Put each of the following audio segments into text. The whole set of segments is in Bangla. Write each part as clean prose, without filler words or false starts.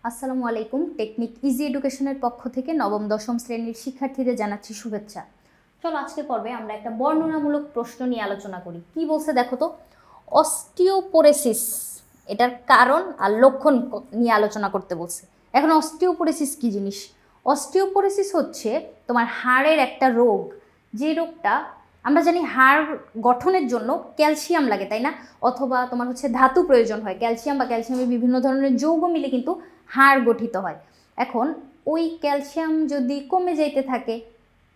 আসসালামু আলাইকুম। টেকনিক ইজি এডুকেশনের পক্ষ থেকে নবম দশম শ্রেণীর শিক্ষার্থীদের জানাচ্ছি শুভেচ্ছা। চলো আজকে পর্বে আমরা একটা বর্ণনামূলক প্রশ্ন নিয়ে আলোচনা করি। কি বলছে দেখো তো, অস্টিওপোরোসিস এটার কারণ আর লক্ষণ নিয়ে আলোচনা করতে বলছে। এখন অস্টিওপোরোসিস কি জিনিস? অস্টিওপোরোসিস হচ্ছে তোমার হাড়ের একটা রোগ, যে রোগটা আমরা জানি হাড় গঠনের জন্য ক্যালসিয়াম লাগে, তাই না? অথবা তোমার হচ্ছে ধাতু প্রয়োজন হয়, ক্যালসিয়াম বা ক্যালসিয়ামের বিভিন্ন ধরনের যৌগ মিলে কিন্তু হাড় গঠিত হয়। এখন ওই ক্যালসিয়াম যদি কমে যাইতে থাকে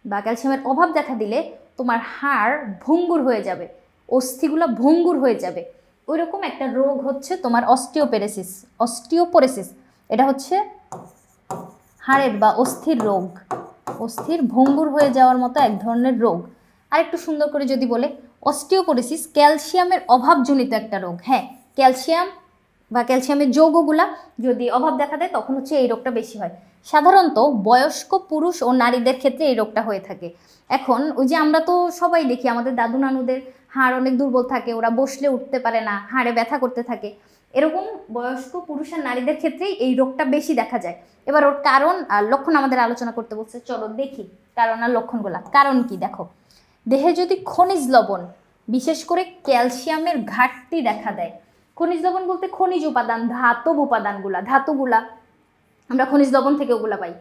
বা ক্যালসিয়ামের অভাব দেখা দিলে তোমার হাড় ভঙ্গুর হয়ে যাবে, অস্থিগুলো ভঙ্গুর হয়ে যাবে। ওই রকম একটা রোগ হচ্ছে তোমার অস্টিওপোরোসিস। অস্টিওপোরোসিস এটা হচ্ছে হাড়ের বা অস্থির রোগ, অস্থির ভঙ্গুর হয়ে যাওয়ার মতো এক ধরনের রোগ। আর একটু সুন্দর করে যদি বলে, অস্টিওপোরোসিস ক্যালসিয়ামের অভাবজনিত একটা রোগ। হ্যাঁ, ক্যালসিয়াম বা ক্যালসিয়ামের যৌগগুলা যদি অভাব দেখা দেয় তখন হচ্ছে এই রোগটা বেশি হয়। সাধারণত বয়স্ক পুরুষ ও নারীদের ক্ষেত্রে এই রোগটা হয়ে থাকে। এখন ওই যে আমরা তো সবাই দেখি আমাদের দাদু নানুদের হাড় অনেক দুর্বল থাকে, ওরা বসলে উঠতে পারে না, হাড়ে ব্যথা করতে থাকে। এরকম বয়স্ক পুরুষ আর নারীদের ক্ষেত্রেই এই রোগটা বেশি দেখা যায়। এবার ওর কারণ আর লক্ষণ আমাদের আলোচনা করতে বলছে, চলো দেখি কারণ আর লক্ষণগুলা। কারণ কি দেখো, দেহে যদি খনিজ লবণ বিশেষ করে ক্যালসিয়ামের ঘাটতি দেখা দেয়। খনিজ লবণ বলতে খনিজ উপাদান, ধাতব উপাদানগুলা, ধাতুগুলা আমরা খনিজ লবণ থেকে ওগুলা পাই।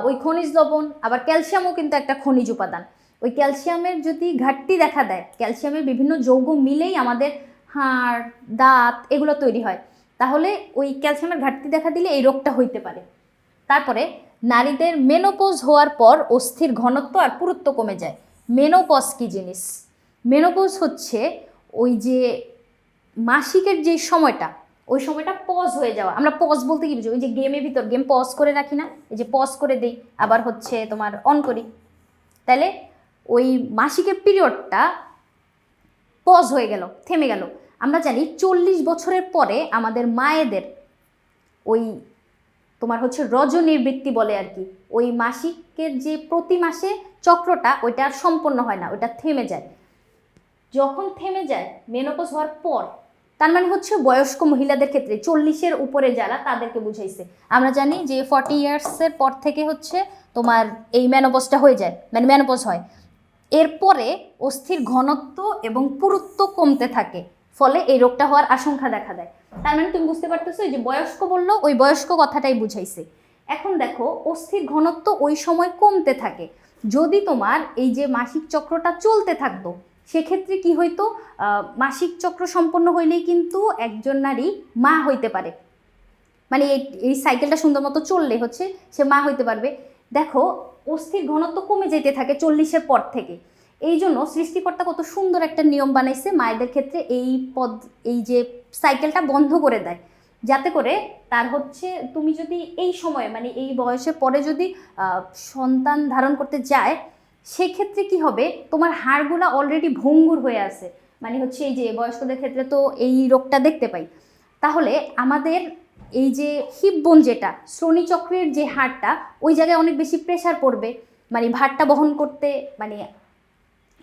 ওই খনিজ লবণ আবার ক্যালসিয়ামও কিন্তু একটা খনিজ উপাদান। ওই ক্যালসিয়ামের যদি ঘাটতি দেখা দেয়, ক্যালসিয়ামের বিভিন্ন যৌগ মিলেই আমাদের হাড়, দাঁত এগুলো তৈরি হয়, তাহলে ওই ক্যালসিয়ামের ঘাটতি দেখা দিলে এই রোগটা হইতে পারে। তারপরে নারীদের মেনোপজ হওয়ার পর অস্থির ঘনত্ব আর পুরুত্ব কমে যায়। মেনোপজ কি জিনিস? মেনোপজ হচ্ছে ওই যে মাসিকের যে সময়টা, ওই সময়টা পজ হয়ে যাওয়া। আমরা পজ বলতে কি বুঝি? ওই যে গেমের ভিতর গেম পজ করে রাখি না, এই যে পজ করে দেই আবার হচ্ছে তোমার অন করি, তাহলে ওই মাসিকের পিরিয়ডটা পজ হয়ে গেল, থেমে গেল। আমরা জানি 40 বছরের পরে আমাদের মায়েদের ওই তোমার হচ্ছে রজনিবৃত্তি বলে আর কি, ওই মাসিকের যে প্রতি মাসে চক্রটা ওইটা আর সম্পন্ন হয় না, ওইটা থেমে যায়। যখন থেমে যায় মেনোপজ হওয়ার পর, তার মানে হচ্ছে বয়স্ক মহিলাদের ক্ষেত্রে 40-এর উপরে যারা, তাদেরকে বুঝাইছে। আমরা জানি যে 40 ইয়ার্সের পর থেকে হচ্ছে তোমার এই মেনোপজটা হয়ে যায়, মানে মেনোপজ হয়। এরপরে অস্থির ঘনত্ব এবং পুরুত্ব কমতে থাকে, ফলে এই রোগটা হওয়ার আশঙ্কা দেখা দেয়। তার মানে তুমি বুঝতে পারতেছো, এই যে বয়স্ক বললো ওই বয়স্ক কথাটাই বুঝাইছে। এখন দেখো অস্থির ঘনত্ব ওই সময় কমতে থাকে। যদি তোমার এই যে মাসিক চক্রটা চলতে থাকতো, সেক্ষেত্রে কি হইতো, মাসিক চক্র সম্পন্ন হইলেই কিন্তু একজন নারী মা হইতে পারে, মানে এই সাইকেলটা সুন্দর মতো চললে হচ্ছে সে মা হইতে পারবে। দেখো অস্থির ঘনত্ব কমে যেতে থাকে 40-এর পর থেকে। এই জন্য সৃষ্টিকর্তা কত সুন্দর একটা নিয়ম বানাইছে মায়েদের ক্ষেত্রে, এই যে সাইকেলটা বন্ধ করে দেয়, যাতে করে তার হচ্ছে তুমি যদি এই সময়ে মানে এই বয়সের পরে যদি সন্তান ধারণ করতে যায়, সেক্ষেত্রে কি হবে, তোমার হাড়গুলা অলরেডি ভঙ্গুর হয়ে আছে। মানে হচ্ছে এই যে বয়স্কদের ক্ষেত্রে তো এই রোগটা দেখতে পাই। তাহলে আমাদের এই যে হিপ বোন যেটা, শ্রোণীচক্রের যে হাড়টা, ওই জায়গায় অনেক বেশি প্রেশার পড়বে, মানে ভারটা বহন করতে মানে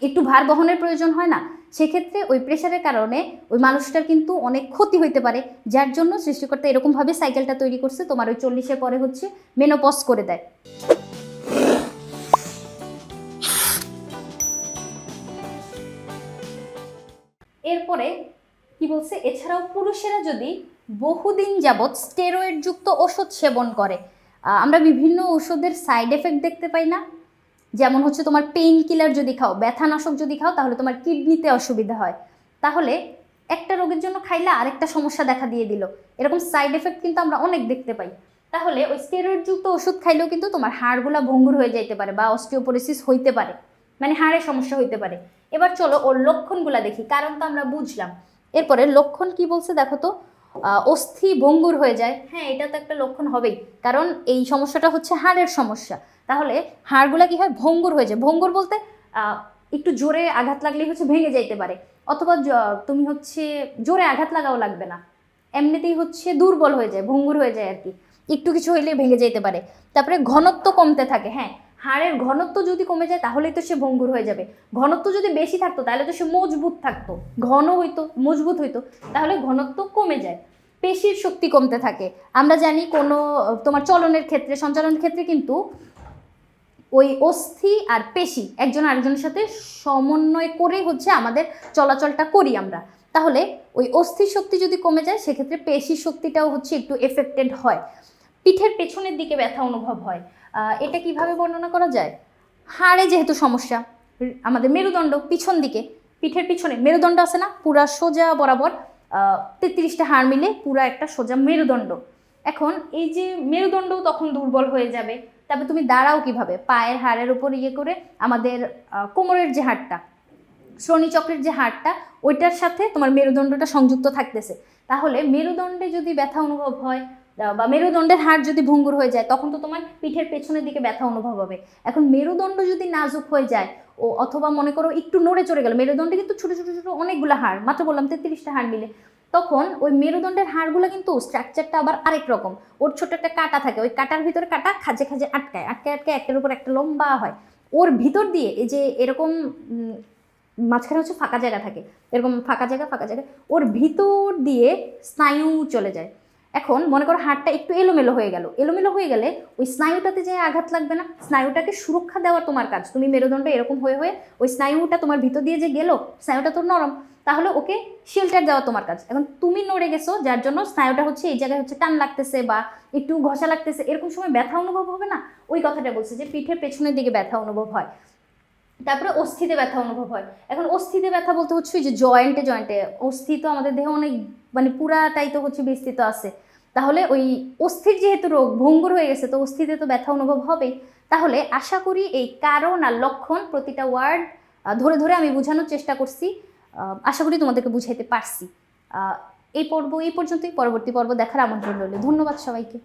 একটু ভার বহনের প্রয়োজন হয় না, সেক্ষেত্রে ওই প্রেশারের কারণে ওই মানুষটার কিন্তু অনেক ক্ষতি হইতে পারে। যার জন্য সৃষ্টিকর্তা এরকমভাবে সাইকেলটা তৈরি করছে, তোমার ওই 40-এর পরে হচ্ছে মেনোপজ করে দেয়। এরপরে কি বলছে, এছাড়াও পুরুষেরা যদি বহুদিন যাবৎ স্টেরয়েড যুক্ত ওষুধ সেবন করে, আমরা বিভিন্ন ওষুধের সাইড এফেক্ট দেখতে পাই না? যেমন হচ্ছে তোমার পেইন কিলার যদি খাও, ব্যথানাশক যদি খাও, তাহলে তোমার কিডনিতে অসুবিধা হয়। তাহলে একটা রোগের জন্য খাইলে আরেকটা সমস্যা দেখা দিয়ে দিল, এরকম সাইড এফেক্ট কিন্তু আমরা অনেক দেখতে পাই। তাহলে ওই স্টেরয়েড যুক্ত ওষুধ খাইলেও কিন্তু তোমার হাড়গুলা ভঙ্গুর হয়ে যাইতে পারে বা অস্টিওপোরোসিস হইতে পারে, মানে হাড়ের সমস্যা হইতে পারে। এবার চলো ওর লক্ষণগুলা দেখি, কারণ তো আমরা বুঝলাম। এরপরে লক্ষণ কি বলছে দেখো তো, অস্থি ভঙ্গুর হয়ে যায়। হ্যাঁ, এটা তো একটা লক্ষণ হবেই, কারণ এই সমস্যাটা হচ্ছে হাড়ের সমস্যা। তাহলে হাড়গুলা কি হয়, ভঙ্গুর হয়ে যায়। ভঙ্গুর বলতে একটু জোরে আঘাত লাগলেই হচ্ছে ভেঙে যাইতে পারে, অথবা তুমি হচ্ছে জোরে আঘাত লাগাও লাগবে না, এমনিতেই হচ্ছে দুর্বল হয়ে যায়, ভঙ্গুর হয়ে যায় আর কি, একটু কিছু হইলে ভেঙে যেতে পারে। তারপরে ঘনত্ব কমতে থাকে। হ্যাঁ, হাড়ের ঘনত্ব যদি কমে যায় তাহলেই তো সে ভঙ্গুর হয়ে যাবে। ঘনত্ব যদি বেশি থাকতো তাহলে তো সে মজবুত থাকতো, ঘন হইতো, মজবুত হইতো, তাহলে ঘনত্ব কমে যায়। পেশির শক্তি কমতে থাকে। আমরা জানি কোনো তোমার চলনের ক্ষেত্রে, সঞ্চালনের ক্ষেত্রে কিন্তু ওই অস্থি আর পেশি একজন আরেকজনের সাথে সমন্বয় করেই হচ্ছে আমাদের চলাচলটা করি আমরা। তাহলে ওই অস্থির শক্তি যদি কমে যায় সেক্ষেত্রে পেশির শক্তিটাও হচ্ছে একটু এফেক্টেড হয়। পিঠের পেছনের দিকে ব্যথা অনুভব হয়, এটা কিভাবে বর্ণনা করা যায়? হাড়ে যেহেতু সমস্যা, আমাদের মেরুদণ্ড পিছন দিকে, পিঠের পিছনে মেরুদণ্ড আছে না, পুরা সোজা বরাবর 33টা হাড় মিলে পুরা একটা সোজা মেরুদণ্ড। এখন এই যে মেরুদণ্ড তখন দুর্বল হয়ে যাবে। তারপর তুমি দাঁড়াও কিভাবে? পায়ের হাড়ের উপর ইয়ে করে আমাদের কোমরের যে হাড়টা, শ্রোণীচক্রের যে হাড়টা, ওইটার সাথে তোমার মেরুদণ্ডটা সংযুক্ত থাকতেছে। তাহলে মেরুদণ্ডে যদি ব্যথা অনুভব হয় বা মেরুদণ্ডের হাড় যদি ভঙ্গুর হয়ে যায় তখন তো তোমার পিঠের পেছনের দিকে ব্যথা অনুভব হবে। এখন মেরুদণ্ড যদি নাজুক হয়ে যায় ও অথবা মনে করো একটু নড়ে চড়ে গেল, মেরুদণ্ডে কিন্তু ছোটো ছোটো ছোটো অনেকগুলো হাড়, মাত্র বললাম 33টা হাড় মিলে, তখন ওই মেরুদণ্ডের হাড়গুলো কিন্তু স্ট্রাকচারটা আবার আরেক রকম। ওর ছোট একটা কাঁটা থাকে, ওই কাঁটার ভিতরে কাঁটা খাঁজে খাঁজে আটকায় আটকায় আটকায় একটার উপর একটা লম্বা হয়। ওর ভিতর দিয়ে এই যে এরকম মাঝখানে হচ্ছে ফাঁকা জায়গা থাকে, এরকম ফাঁকা জায়গা ওর ভিতর দিয়ে স্নায়ু চলে যায়। এখন মনে করো হাড়টা একটু এলোমেলো হয়ে গেল, এলোমেলো হয়ে গেলে ওই স্নায়ুটাতে যে আঘাত লাগবে না, স্নায়ুটাকে সুরক্ষা দেওয়া তোমার কাজ। তুমি মেরুদণ্ড এরকম হয়ে হয়ে ওই স্নায়ুটা তোমার ভিতর দিয়ে যে গেলো, স্নায়ুটা তো নরম, তাহলে ওকে শেল্টার দেওয়া তোমার কাজ। এখন তুমি নড়ে গেছো যার জন্য স্নায়ুটা হচ্ছে এই জায়গায় হচ্ছে টান লাগতেছে বা একটু ঘষা লাগতেছে, এরকম সময় ব্যথা অনুভব হবে না? ওই কথাটা বলছে যে পিঠের পেছনের দিকে ব্যথা অনুভব হয়। তারপরে অস্থিতে ব্যথা অনুভব হয়। এখন অস্থিতে ব্যথা বলতে হচ্ছে ওই যে জয়েন্টে জয়েন্টে, অস্থি তো আমাদের দেহে অনেক মানে পুরাটাই তো হচ্ছে বিস্তৃত আছে। তাহলে ওই অস্থির যেহেতু রোগ ভঙ্গুর হয়ে গেছে, তো অস্থিতে তো ব্যথা অনুভব হবেই। তাহলে আশা করি এই কারণ আর লক্ষণ প্রতিটা ওয়ার্ড ধরে ধরে আমি বোঝানোর চেষ্টা করছি। আশা করি তোমাদেরকে বুঝাইতে পারছি। এই পর্যন্তই। পরবর্তী পর্ব দেখার আমন্ত্রণ রইল। ধন্যবাদ সবাইকে।